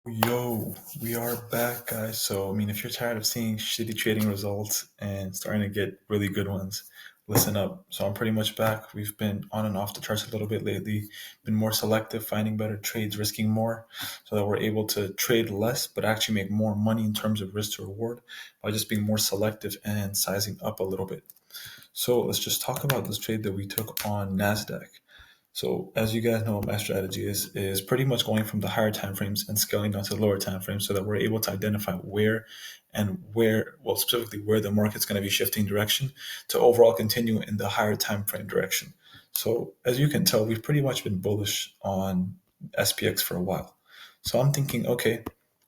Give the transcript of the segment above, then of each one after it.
Yo, we are back, guys. If you're tired of seeing shitty trading results and starting to get really good ones, listen up. So, I'm pretty much back. We've been on and off the charts a little bit lately, been more selective, finding better trades, risking more, so that we're able to trade less, but actually make more money in terms of risk to reward by just being more selective and sizing up a little bit. So, let's just talk about this trade that we took on NASDAQ. So as you guys know, what my strategy is pretty much going from the higher time frames and scaling down to the lower time frames so that we're able to identify well, specifically where the market's going to be shifting direction to overall continue in the higher time frame direction. So as you can tell, we've pretty much been bullish on SPX for a while. So I'm thinking, okay,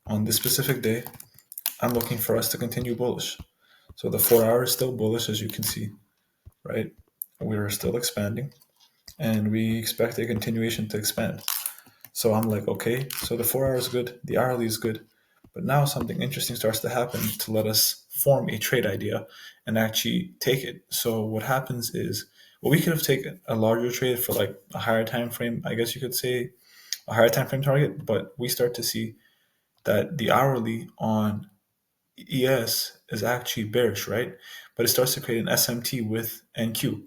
on this specific day, I'm looking for us to continue bullish. So the 4 hour is still bullish, as you can see, right? We're still expanding and we expect a continuation to expand. So I'm like, okay, so the 4 hour is good, the hourly is good, but now something interesting starts to happen to let us form a trade idea and actually take it. So what happens is, well, we could have taken a larger trade for like a higher time frame, I guess you could say a higher time frame target, but we start to see that the hourly on ES is actually bearish, right? But it starts to create an SMT with NQ.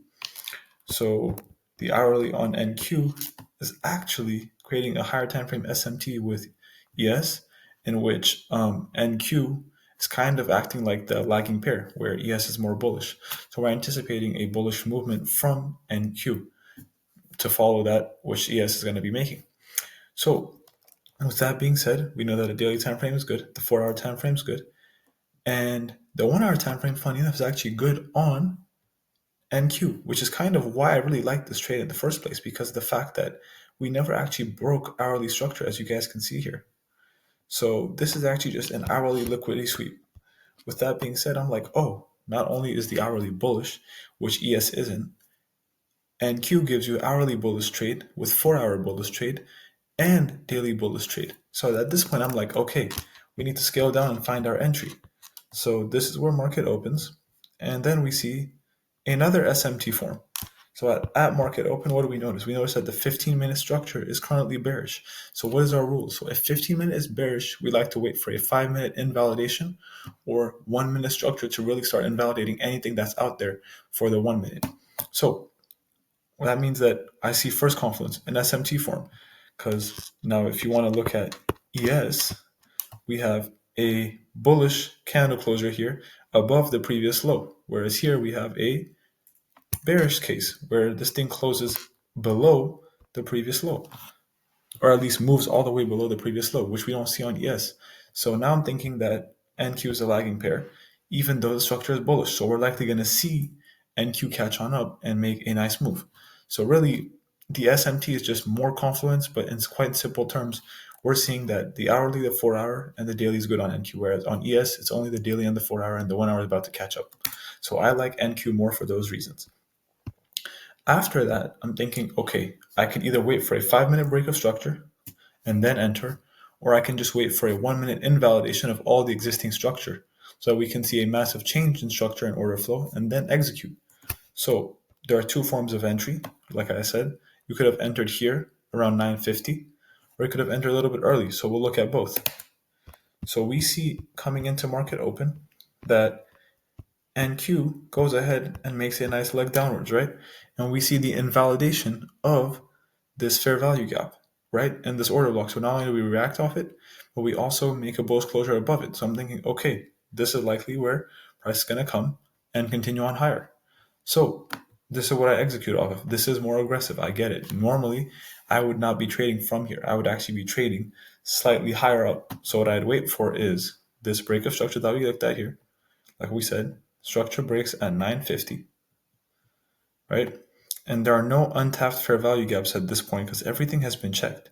So the hourly on NQ is actually creating a higher time frame SMT with ES, in which NQ is kind of acting like the lagging pair, where ES is more bullish. So we're anticipating a bullish movement from NQ to follow that, which ES is going to be making. So with that being said, we know that a daily time frame is good, the 4 hour time frame is good, and the 1 hour time frame, funny enough, is actually good on NQ, which is kind of why I really like this trade in the first place, because of the fact that we never actually broke hourly structure, as you guys can see here. So this is actually just an hourly liquidity sweep. With that being said, I'm like, oh, not only is the hourly bullish, which ES isn't, NQ gives you hourly bullish trade with 4 hour bullish trade and daily bullish trade. So at this point, I'm like, okay, we need to scale down and find our entry. So this is where market opens, and then we see another SMT form. So at market open, what do we notice? We notice that the 15-minute structure is currently bearish. So what is our rule? So if 15-minute is bearish, we like to wait for a 5-minute invalidation or 1-minute structure to really start invalidating anything that's out there for the 1 minute. So that means that I see first confluence in SMT form, because now if you want to look at ES, we have a bullish candle closure here above the previous low, whereas here we have a bearish case where this thing closes below the previous low, or at least moves all the way below the previous low, which we don't see on ES. So now I'm thinking that NQ is a lagging pair, even though the structure is bullish. So we're likely going to see NQ catch on up and make a nice move. So really, the SMT is just more confluence, but in quite simple terms, we're seeing that the hourly, the 4 hour, and the daily is good on NQ, whereas on ES, it's only the daily and the 4 hour, and the 1 hour is about to catch up. So I like NQ more for those reasons. After that, I'm thinking, okay, I can either wait for a 5-minute break of structure and then enter, or I can just wait for a 1-minute invalidation of all the existing structure so that we can see a massive change in structure and order flow and then execute. So there are two forms of entry. Like I said, you could have entered here around 9:50, or you could have entered a little bit early. So we'll look at both. So we see coming into market open that NQ goes ahead and makes a nice leg downwards, right? And we see the invalidation of this fair value gap, right? In this order block. So not only do we react off it, but we also make a bullish closure above it. So I'm thinking, okay, this is likely where price is going to come and continue on higher. So this is what I execute off of. This is more aggressive. I get it. Normally, I would not be trading from here. I would actually be trading slightly higher up. So what I'd wait for is this break of structure that we looked at here. Like we said, structure breaks at 9:50, right? And there are no untapped fair value gaps at this point because everything has been checked.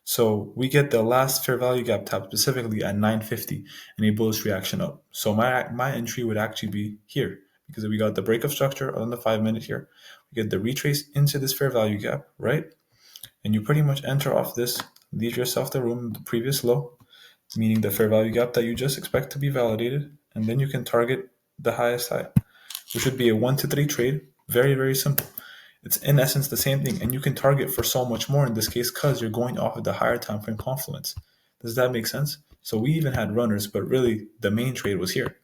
So we get the last fair value gap tap specifically at 9:50 and a bullish reaction up. So my entry would actually be here because we got the break of structure on the 5-minute here. We get the retrace into this fair value gap, right? And you pretty much enter off this, leave yourself the room, the previous low, meaning the fair value gap that you just expect to be validated, and then you can target the highest high, which would be a 1 to 3 trade. Very, very simple. It's in essence the same thing, and you can target for so much more in this case because you're going off of the higher time frame confluence. Does that make sense? So we even had runners, but really the main trade was here.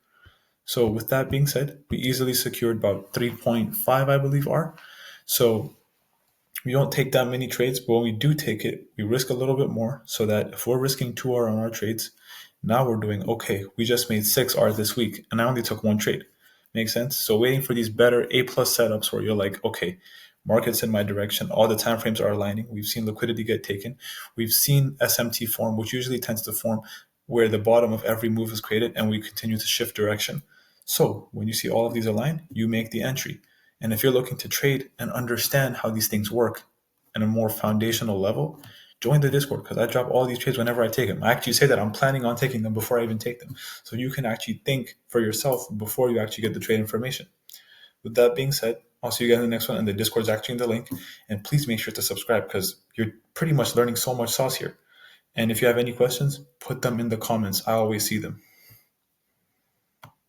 So with that being said, we easily secured about 3.5, I believe, R. So we don't take that many trades, but when we do take it, we risk a little bit more so that if we're risking 2R on our trades, now we're doing okay. We just made 6R this week and I only took one trade. Makes sense? So waiting for these better A plus setups where you're like, okay, market's in my direction, all the time frames are aligning. We've seen liquidity get taken. We've seen SMT form, which usually tends to form where the bottom of every move is created and we continue to shift direction. So when you see all of these align, you make the entry. And if you're looking to trade and understand how these things work on a more foundational level, join the Discord because I drop all these trades whenever I take them. I actually say that I'm planning on taking them before I even take them. So you can actually think for yourself before you actually get the trade information. With that being said, I'll see you guys in the next one. And the Discord's actually in the link. And please make sure to subscribe because you're pretty much learning so much sauce here. And if you have any questions, put them in the comments. I always see them.